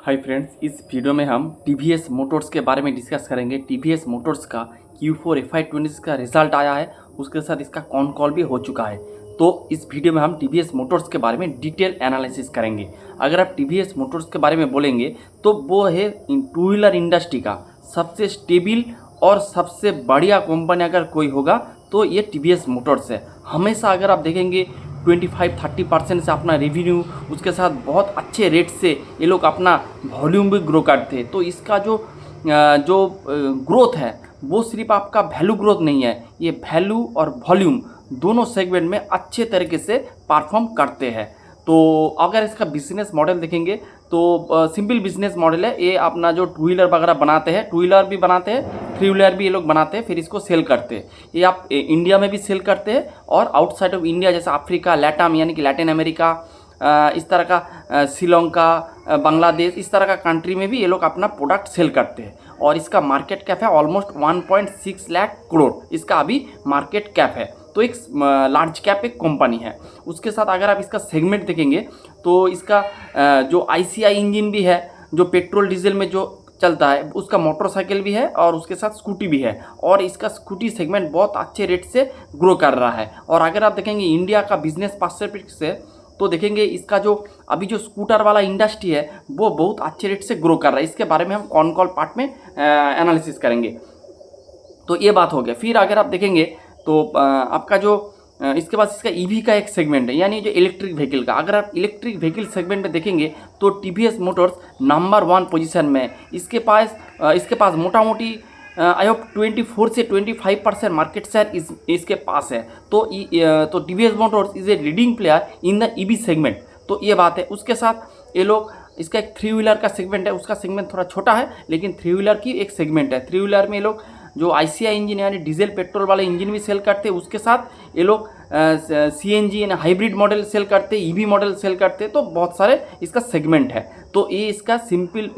Hi friends, इस video में हम टीवीएस मोटर्स के बारे में डिस्कस करेंगे। टीवीएस मोटर्स का Q4 FY26 का रिजल्ट आया है, उसके साथ इसका कॉन कॉल भी हो चुका है। तो इस वीडियो में हम टीवीएस मोटर्स के बारे में डिटेल एनालिसिस करेंगे। अगर आप टीवीएस मोटर्स के बारे में बोलेंगे तो वो है टू व्हीलर इंडस्ट्री का सबसे स्टेबल और सबसे बढ़िया कंपनी अगर कोई होगा तो ये टीवीएस मोटर्स है। हमेशा अगर आप देखेंगे 25-30% से अपना रेवेन्यू, उसके साथ बहुत अच्छे रेट से ये लोग अपना वॉल्यूम भी ग्रो करते हैं। तो इसका जो ग्रोथ है वो सिर्फ आपका वैल्यू ग्रोथ नहीं है, ये वैल्यू और वॉल्यूम दोनों सेगमेंट में अच्छे तरीके से परफॉर्म करते हैं। तो अगर इसका बिजनेस मॉडल देखेंगे तो सिंपल बिजनेस मॉडल है। ये अपना जो टू व्हीलर वगैरह बनाते हैं, टू व्हीलर भी बनाते हैं, थ्री व्हीलर भी ये लोग बनाते हैं, फिर इसको सेल करते हैं। ये आप इंडिया में भी सेल करते हैं और आउटसाइड ऑफ इंडिया जैसे अफ्रीका, लैटाम यानी कि लैटिन अमेरिका, इस तरह का श्रीलंका, बांग्लादेश, इस तरह का कंट्री में भी ये लोग अपना प्रोडक्ट सेल करते हैं। और इसका मार्केट कैप है ऑलमोस्ट 1.6 लाख करोड़, इसका अभी मार्केट कैप है। तो एक लार्ज कैप एक कंपनी है। उसके साथ अगर आप इसका सेगमेंट देखेंगे तो इसका जो ICI इंजन भी है, जो पेट्रोल डीजल में जो चलता है, उसका मोटरसाइकिल भी है और उसके साथ स्कूटी भी है। और इसका स्कूटी सेगमेंट बहुत अच्छे रेट से ग्रो कर रहा है। और अगर आप देखेंगे इंडिया का बिजनेस पर्सपेक्टिव से तो देखेंगे इसका जो अभी जो स्कूटर वाला इंडस्ट्री है वो बहुत अच्छे रेट से ग्रो कर रहा है। इसके बारे में हम कॉन कॉल पार्ट में एनालिसिस करेंगे। तो ये बात हो गया। फिर अगर आप देखेंगे तो आपका जो इसके बाद इसका EV का एक सेगमेंट है, यानी जो इलेक्ट्रिक व्हीकल का। अगर आप इलेक्ट्रिक व्हीकल सेगमेंट में देखेंगे तो TVS मोटर्स नंबर 1 पोजीशन में है। इसके पास मोटा मोटी आई होप 24 से 25% मार्केट शेयर इसके पास है। तो TVS Motors is a leading player in the EV segment. तो ये बात है। उसके साथ ये लोग इसका एक थ्री व्हीलर का सेगमेंट है, उसका सेगमेंट थोड़ा छोटा है लेकिन थ्री व्हीलर की एक सेगमेंट है। थ्री व्हीलर में ये लोग जो ICI इंजन यानी डीजल पेट्रोल वाले इंजन भी सेल करते हैं, उसके साथ ये लोग CNG यानी हाइब्रिड मॉडल सेल करते हैं, EV मॉडल सेल करते हैं। तो बहुत सारे इसका सेगमेंट है। तो ये इसका सिंपल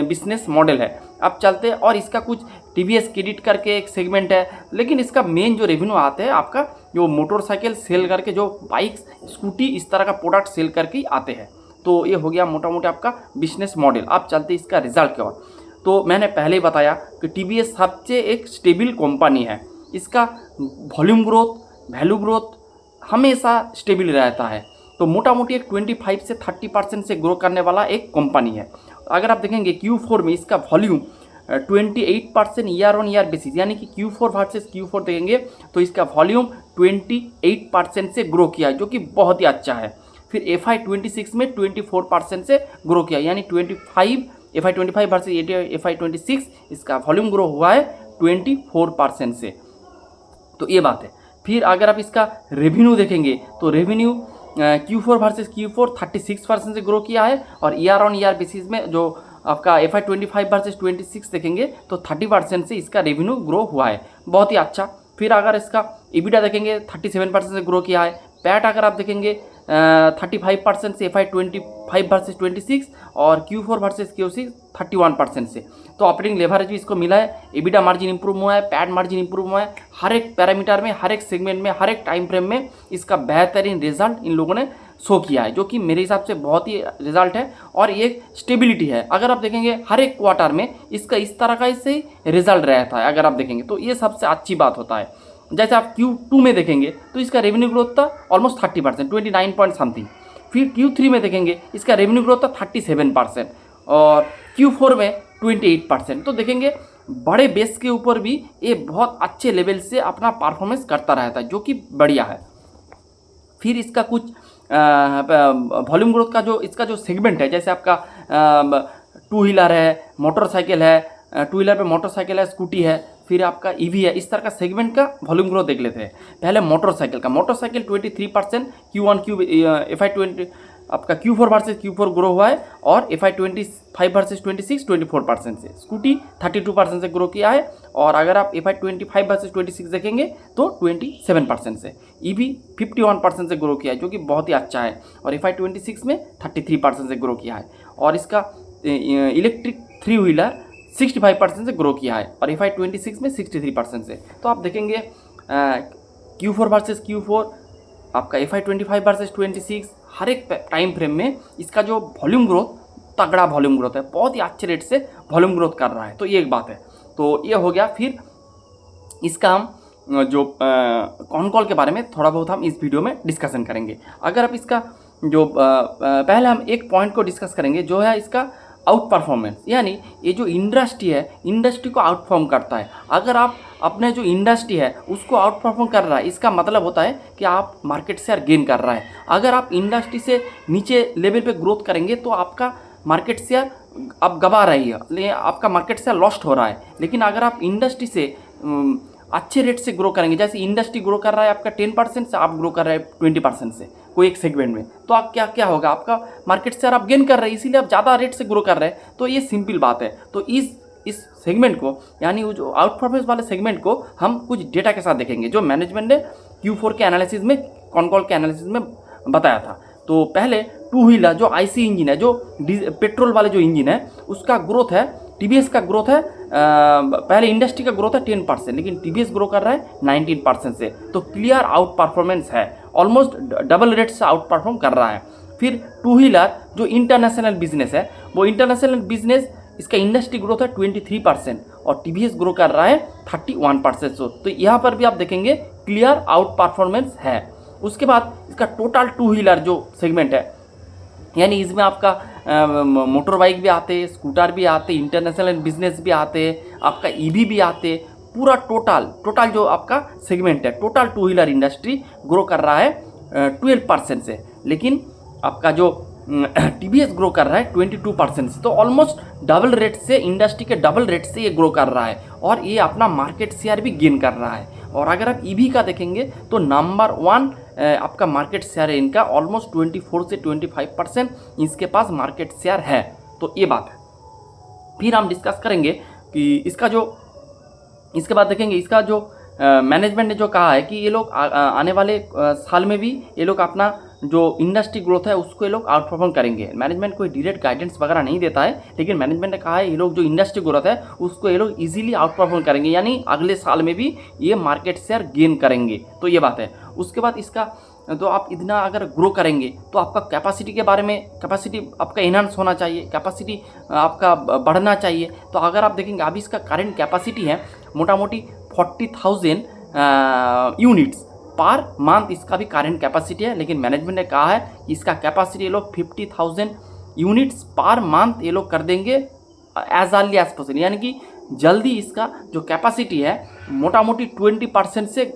बिजनेस मॉडल है। अब चलते हैं। और इसका कुछ TVS क्रेडिट करके एक सेगमेंट है, लेकिन इसका मेन जो रेवेन्यू आते हैं आपका जो मोटरसाइकिल सेल करके, जो बाइक्स, स्कूटी, इस तरह का प्रोडक्ट सेल करके आते हैं। तो ये हो गया मोटा मोटा आपका बिजनेस मॉडल। अब चलते इसका रिजल्ट की ओर। तो मैंने पहले ही बताया कि TVS सबसे एक स्टेबल कंपनी है। इसका वॉल्यूम ग्रोथ, वैल्यू ग्रोथ हमेशा स्टेबल रहता है। तो मोटा मोटी एक 25 से 30% से ग्रो करने वाला एक कंपनी है। अगर आप देखेंगे Q4 में इसका volume 28% year on year basis, यानी कि Q4 वर्सेस Q4 देखेंगे तो इसका वॉल्यूम 28% से ग्रो किया, जो कि बहुत ही अच्छा है। फिर FY26 में 24% से ग्रो किया, यानी FY25 वर्सेस FY26 इसका वॉल्यूम ग्रो हुआ है 24% से। तो ये बात है। फिर अगर आप इसका रेवेन्यू देखेंगे तो रेवेन्यू Q4 वर्सेस Q4 36% से ग्रो किया है। और ईयर ऑन ईयर बेसिस में जो आपका FY25 वर्सेस 26 देखेंगे तो 30% से इसका रेवेन्यू ग्रो हुआ है, बहुत ही अच्छा। फिर अगर इसका EBITDA देखेंगे 37% से ग्रो किया है। पैट अगर आप देखेंगे 35% से FY25 वर्सेस 26 और Q4 वर्सेस Q6 31% से। तो ऑपरेटिंग लेवरेज भी इसको मिला है, EBITDA मार्जिन इंप्रूव हुआ है, पैट मार्जिन इंप्रूव हुआ है। हर एक पैरामीटर में, हर एक सेगमेंट में, हर एक टाइम फ्रेम में इसका बेहतरीन रिजल्ट इन लोगों ने शो किया है, जो कि मेरे हिसाब से बहुत ही रिजल्ट है। और ये स्टेबिलिटी है। अगर आप देखेंगे हर एक क्वार्टर में इसका इस तरह का इससे ही रिजल्ट रहता है। अगर आप देखेंगे तो ये सबसे अच्छी बात होता है। जैसे आप Q2 में देखेंगे तो इसका रेवेन्यू ग्रोथ था ऑलमोस्ट 30%, 29 पॉइंट समथिंग। फिर Q3 में देखेंगे इसका रेवेन्यू ग्रोथ था 37% और Q4 में 28%। तो देखेंगे बड़े बेस के ऊपर भी ये बहुत अच्छे लेवल से अपना परफॉर्मेंस करता रहता है, जो कि बढ़िया है। फिर इसका कुछ वॉल्यूम ग्रोथ का जो इसका जो सेगमेंट है, जैसे आपका टू व्हीलर है, मोटरसाइकिल है, टू व्हीलर पे मोटरसाइकिल है, स्कूटी है, फिर आपका EV है, इस तरह का सेगमेंट का वॉल्यूम ग्रोथ देख लेते हैं। पहले मोटरसाइकिल का, मोटरसाइकिल 23% FY20 आपका Q4 वर्सेस Q4 ग्रो हुआ है। और FY25 वर्सेस 26 24% से। स्कूटी 32% से ग्रो किया है। और अगर आप FY25 वर्सेस 26 देखेंगे तो 27% से। EV 51% से ग्रो किया है, जो कि बहुत ही अच्छा है। और FY26 में 33% से ग्रो किया है। और इसका इलेक्ट्रिक थ्री व्हीलर 65% से ग्रो किया है और FY26 में 63% से। तो आप देखेंगे Q4 वर्सेस Q4, आपका FY25 वर्सेस 26, हर एक टाइम फ्रेम में इसका जो वॉल्यूम ग्रोथ तगड़ा वॉल्यूम ग्रोथ है, बहुत ही अच्छे रेट से वॉल्यूम ग्रोथ कर रहा है। तो ये एक बात है। तो ये हो गया। फिर इसका हम जो कॉन कॉल के बारे में थोड़ा बहुत हम इस वीडियो में डिस्कशन करेंगे। अगर आप इसका जो पहले हम एक पॉइंट को डिस्कस करेंगे जो है इसका आउट परफॉर्मेंस, यानी ये जो इंडस्ट्री है इंडस्ट्री को आउट परफॉर्म करता है। अगर आप अपने जो इंडस्ट्री है उसको आउट परफॉर्म कर रहा है, इसका मतलब होता है कि आप मार्केट शेयर गेन कर रहा है। अगर आप इंडस्ट्री से नीचे लेवल पे ग्रोथ करेंगे तो आपका मार्केट शेयर आप गवा रही है, आपका मार्केट शेयर लॉस्ट हो रहा है। लेकिन अगर आप इंडस्ट्री से अच्छे रेट से ग्रो करेंगे, जैसे इंडस्ट्री ग्रो कर रहा है आपका 10% से, आप ग्रो कर रहे हैं 20% से कोई एक सेगमेंट में, तो आप क्या होगा, आपका मार्केट शेयर आप गेन कर रहे हैं, इसीलिए आप ज़्यादा रेट से ग्रो कर रहे हैं। तो ये सिंपल बात है। तो इस सेगमेंट को, यानी वो जो आउट परफॉर्मेंस वाले सेगमेंट को हम कुछ डेटा के साथ देखेंगे जो मैनेजमेंट ने Q4 के एनालिसिस में, कॉन कॉल के एनालिसिस में बताया था। तो पहले टू व्हीलर जो IC इंजन है, जो पेट्रोल वाले जो इंजन है, उसका ग्रोथ है, TVS का ग्रोथ है, पहले इंडस्ट्री का ग्रोथ है 10%, लेकिन TVS ग्रो कर रहा है 19% से। तो क्लियर आउट परफॉर्मेंस है, ऑलमोस्ट डबल रेट से आउट परफॉर्म कर रहा है। फिर टू व्हीलर जो इंटरनेशनल बिजनेस है, वो इंटरनेशनल बिजनेस इसका इंडस्ट्री ग्रोथ है 23% और TVS ग्रो कर रहा है 31%। तो यहाँ पर भी आप देखेंगे क्लियर आउट परफॉर्मेंस है। उसके बाद इसका टोटल टू व्हीलर जो सेगमेंट है, यानी इसमें आपका मोटर बाइक भी आते, स्कूटर भी आते, इंटरनेशनल बिजनेस भी आते, आपका EV भी आते, पूरा टोटल जो आपका सेगमेंट है, total two wheeler industry grow कर रहा है 12% से, लेकिन आपका जो TVS ग्रो कर रहा है 22% से। तो ऑलमोस्ट डबल रेट से, इंडस्ट्री के डबल रेट से ये ग्रो कर रहा है और ये अपना मार्केट शेयर भी गेन कर रहा है। और अगर आप EV का देखेंगे तो नंबर 1 आपका मार्केट शेयर है इनका, ऑलमोस्ट 24 से 25% इसके पास मार्केट शेयर है। तो ये बात है। फिर हम डिस्कस करेंगे कि इसका जो, इसके बाद देखेंगे इसका जो मैनेजमेंट ने जो कहा है कि ये लोग आने वाले साल में भी ये लोग अपना जो इंडस्ट्री ग्रोथ है उसको ये लोग आउट परफॉर्म करेंगे। मैनेजमेंट कोई डायरेक्ट गाइडेंस वगैरह नहीं देता है, लेकिन मैनेजमेंट ने कहा है ये लोग जो इंडस्ट्री ग्रोथ है उसको ये लोग इजीली आउट परफॉर्म करेंगे, यानी अगले साल में भी ये मार्केट शेयर गेन करेंगे। तो ये बात है। उसके बाद इसका, तो आप इतना अगर ग्रो करेंगे तो आपका कैपेसिटी के बारे में, कैपेसिटी आपका इनहांस होना चाहिए, कैपेसिटी आपका बढ़ना चाहिए। तो अगर आप देखेंगे अभी इसका करंट कैपेसिटी है मोटा मोटी 40,000 यूनिट्स पर मंथ, इसका भी करंट कैपेसिटी है। लेकिन मैनेजमेंट ने कहा है कि इसका कैपेसिटी ये लोग 50,000 यूनिट्स पर मंथ ये लोग कर देंगे एज अर्ली एज पॉसिबल, यानी कि जल्दी इसका जो कैपेसिटी है मोटा मोटी 20% से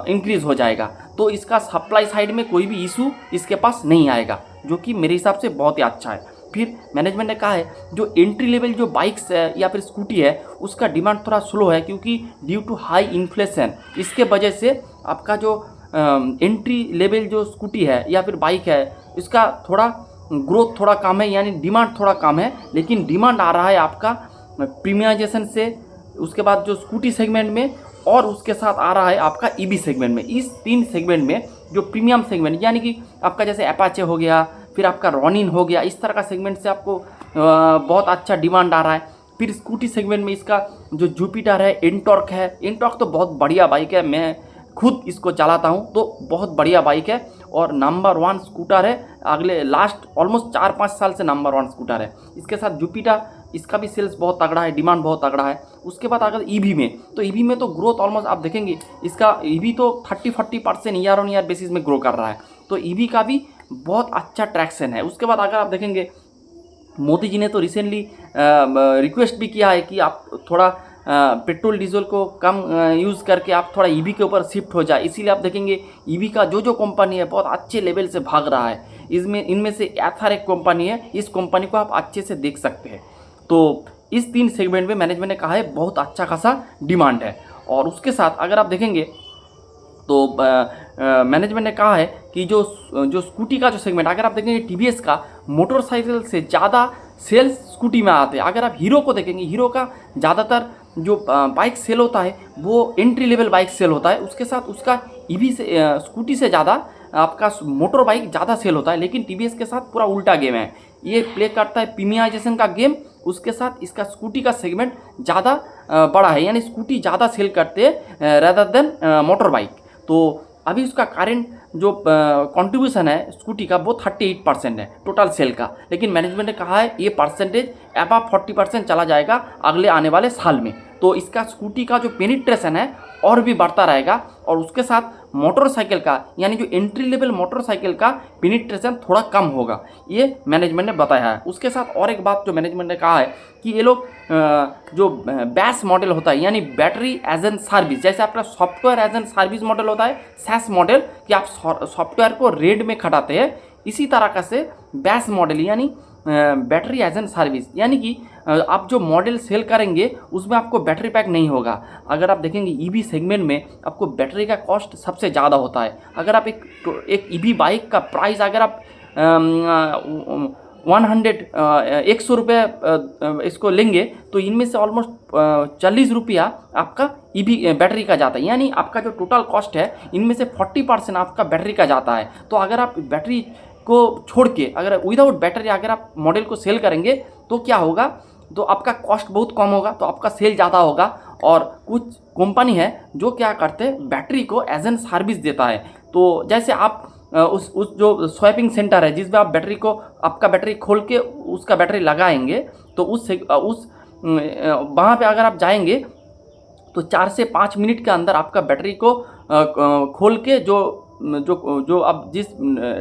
इंक्रीज़ हो जाएगा। तो इसका सप्लाई साइड में कोई भी इशू इसके पास नहीं आएगा, जो कि मेरे हिसाब से बहुत ही अच्छा है। फिर मैनेजमेंट ने कहा है जो एंट्री लेवल जो बाइक्स है या फिर स्कूटी है उसका डिमांड थोड़ा स्लो है, क्योंकि ड्यू टू हाई इन्फ्लेशन, इसके वजह से आपका जो एंट्री लेवल जो स्कूटी है या फिर बाइक है इसका थोड़ा ग्रोथ थोड़ा कम है, यानी डिमांड थोड़ा कम है। लेकिन डिमांड आ रहा है आपका प्रीमियमाइजेशन से, उसके बाद जो स्कूटी सेगमेंट में, और उसके साथ आ रहा है आपका EV सेगमेंट में। इस 3 सेगमेंट में जो प्रीमियम सेगमेंट, यानी कि आपका जैसे अपाचे हो गया, फिर आपका रॉनिन हो गया, इस तरह का सेगमेंट से आपको बहुत अच्छा डिमांड आ रहा है। फिर स्कूटी सेगमेंट में इसका जो जुपिटर है, एंटॉर्क है, एंटॉर्क तो बहुत बढ़िया बाइक है, मैं खुद इसको चलाता हूँ, तो बहुत बढ़िया बाइक है और नंबर 1 स्कूटर है, अगले लास्ट ऑलमोस्ट 4-5 साल से नंबर 1 स्कूटर है। इसके साथ जुपिटर, इसका भी सेल्स बहुत तगड़ा है, डिमांड बहुत तगड़ा है। उसके बाद अगर EV में, तो EV में तो ग्रोथ ऑलमोस्ट आप देखेंगे इसका EV तो 30-40% ईयर ऑन ईयर बेसिस में ग्रो कर रहा है। तो EV का भी बहुत अच्छा ट्रैक्शन है। उसके बाद अगर आप देखेंगे मोदी जी ने तो रिसेंटली रिक्वेस्ट भी किया है कि आप थोड़ा पेट्रोल डीजल को कम यूज़ करके आप थोड़ा EV के ऊपर शिफ्ट हो जाए। इसीलिए आप देखेंगे EV का जो कंपनी है बहुत अच्छे लेवल से भाग रहा है। इनमें से एथर एक कंपनी है, इस कंपनी को आप अच्छे से देख सकते हैं। तो इस 3 सेगमेंट में मैनेजमेंट ने कहा है बहुत अच्छा खासा डिमांड है। और उसके साथ अगर आप देखेंगे तो मैनेजमेंट ने कहा है कि जो स्कूटी का जो सेगमेंट, अगर आप देखेंगे TVS का मोटरसाइकिल से ज़्यादा सेल्स स्कूटी में आते हैं। अगर आप हीरो को देखेंगे, हीरो का ज़्यादातर जो बाइक सेल होता है वो एंट्री लेवल बाइक सेल होता है, उसके साथ उसका EV से स्कूटी से ज़्यादा आपका मोटर बाइक ज़्यादा सेल होता है। लेकिन TVS के साथ पूरा उल्टा गेम है, ये प्ले करता है प्रीमियमाइजेशन का गेम, उसके साथ इसका स्कूटी का सेगमेंट ज़्यादा बड़ा है, यानी स्कूटी ज़्यादा सेल करते हैं रेदर देन मोटर बाइक। तो अभी उसका करंट जो कंट्रीब्यूशन है स्कूटी का वो 38% है टोटल सेल का, लेकिन मैनेजमेंट ने कहा है ये परसेंटेज अबव 40% चला जाएगा अगले आने वाले साल में। तो इसका स्कूटी का जो पेनिट्रेशन है और भी बढ़ता रहेगा, और उसके साथ मोटरसाइकिल का यानी जो एंट्री लेवल मोटरसाइकिल का पेनिट्रेशन थोड़ा कम होगा, ये मैनेजमेंट ने बताया है। उसके साथ और एक बात जो मैनेजमेंट ने कहा है कि ये लोग जो बैस मॉडल होता है यानी बैटरी एज एन सर्विस, जैसे आपका software as an service model होता है सैस मॉडल कि आप सॉफ्टवेयर को रेड में खटाते हैं, इसी तरह का से बैस मॉडल यानी बैटरी एज एन सर्विस, यानी कि आप जो मॉडल सेल करेंगे उसमें आपको बैटरी पैक नहीं होगा। अगर आप देखेंगे ईवी सेगमेंट में आपको बैटरी का कॉस्ट सबसे ज़्यादा होता है। अगर आप एक ईवी बाइक का प्राइस अगर आप 100 रुपये इसको लेंगे तो इनमें से ऑलमोस्ट 40 रुपया आपका ईवी बैटरी का जाता है, यानी आपका जो टोटल कॉस्ट है इनमें से 40% आपका बैटरी का जाता है। तो अगर आप बैटरी को छोड़ के अगर विदाउट बैटरी अगर आप मॉडल को सेल करेंगे तो क्या होगा, तो आपका कॉस्ट बहुत कम होगा, तो आपका सेल ज़्यादा होगा। और कुछ कंपनी है जो क्या करते हैं बैटरी को एज एन सर्विस देता है। तो जैसे आप उस जो स्वैपिंग सेंटर है जिसमें आप बैटरी को आपका बैटरी खोल के उसका बैटरी लगाएंगे, तो उस वहाँ पे अगर आप जाएंगे तो 4 से 5 मिनट के अंदर आपका बैटरी को खोल के जो आप जिस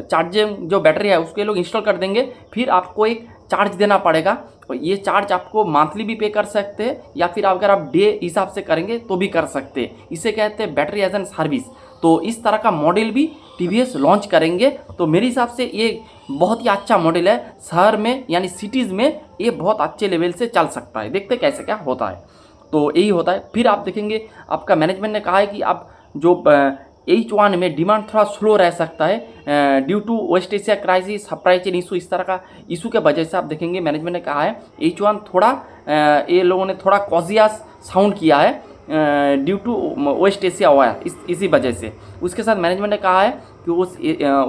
चार्जिंग जो बैटरी है उसके लोग इंस्टॉल कर देंगे, फिर आपको एक चार्ज देना पड़ेगा। और ये चार्ज आपको मंथली भी पे कर सकते हैं या फिर अगर आप डे हिसाब से करेंगे तो भी कर सकते हैं। इसे कहते हैं बैटरी एज एन सर्विस। तो इस तरह का मॉडल भी टीवीएस लॉन्च करेंगे। तो मेरे हिसाब से ये बहुत ही अच्छा मॉडल है, शहर में यानी सिटीज़ में ये बहुत अच्छे लेवल से चल सकता है। देखते कैसे क्या होता है। तो यही होता है। फिर आप देखेंगे आपका मैनेजमेंट ने कहा है कि आप जो H1 में डिमांड थोड़ा स्लो रह सकता है due to West Asia crisis, supply chain issue, इस तरह का इशू के वजह से आप देखेंगे मैनेजमेंट ने कहा है H1 थोड़ा ये लोगों ने थोड़ा कॉजियस साउंड किया है due to West Asia war, इसी वजह से। उसके साथ मैनेजमेंट ने कहा है कि उस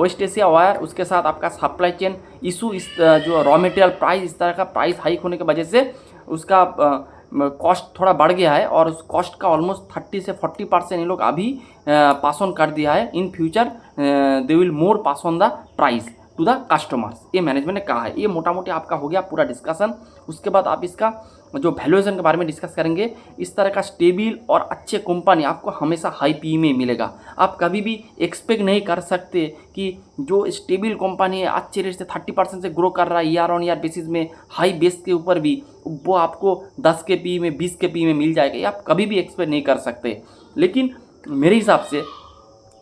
वेस्ट एशिया वायर उसके साथ आपका सप्लाई चेन इशू, इस जो रॉ मटेरियल प्राइस इस तरह का प्राइस हाइक होने की वजह से उसका कॉस्ट थोड़ा बढ़ गया है, और उस कॉस्ट का ऑलमोस्ट 30 से 40% ये लोग अभी पास ऑन कर दिया है। In future they will more pass on the price to the customers, ये मैनेजमेंट ने कहा है। ये मोटा मोटी आपका हो गया पूरा डिस्कशन। उसके बाद आप इसका जो वैल्यूएशन के बारे में डिस्कस करेंगे। इस तरह का स्टेबल और अच्छे कंपनी आपको हमेशा हाई पी में मिलेगा। आप कभी भी एक्सपेक्ट नहीं कर सकते कि जो स्टेबल कंपनी है अच्छे रेट से 30% से ग्रो कर रहा है ईयर ऑन ईयर बेसिस में हाई बेस के ऊपर भी, वो आपको 10 के पी में 20 के पी में मिल जाएगा, ये आप कभी भी एक्सपेक्ट नहीं कर सकते। लेकिन मेरे हिसाब से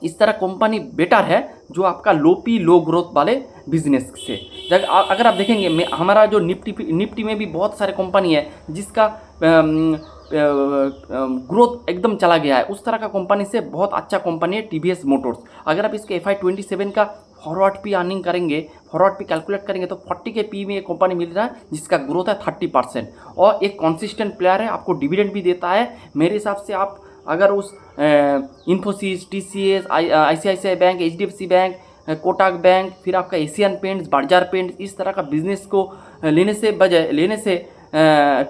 इस तरह कंपनी बेटर है जो आपका लो पी लो ग्रोथ वाले बिजनेस से। अगर आप देखेंगे हमारा जो निफ्टी में भी बहुत सारे कंपनी है जिसका ग्रोथ एकदम चला गया है, उस तरह का कंपनी से बहुत अच्छा कंपनी है टीवीएस मोटर्स। अगर आप इसके FY27 का फॉरवर्ड पी अर्निंग करेंगे, फॉरवर्ड पी कैलकुलेट करेंगे तो 40 के पी में एक कंपनी मिल रहा है जिसका ग्रोथ है 30%, और एक कंसिस्टेंट प्लेयर है, आपको डिविडेंड भी देता है। मेरे हिसाब से आप अगर उस Infosys, TCS, ICICI bank, HDFC bank, Kotak bank, फिर आपका एशियन पेंट्स, बर्जर पेंट्स, इस तरह का बिजनेस को लेने से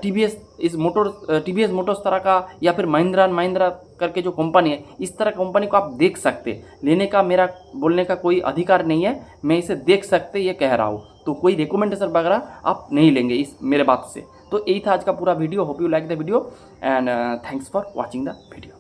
टीवीएस मोटर्स तरह का या फिर महिंद्रा करके जो कंपनी है, इस तरह कंपनी को आप देख सकते। लेने का मेरा बोलने का कोई अधिकार नहीं है, मैं इसे देख सकते ये कह रहा हूँ। तो कोई रिकमेंडेशन वगैरह आप नहीं लेंगे इस मेरे बात से। तो यही था आज का पूरा video. Hope you like the video and thanks for watching the video.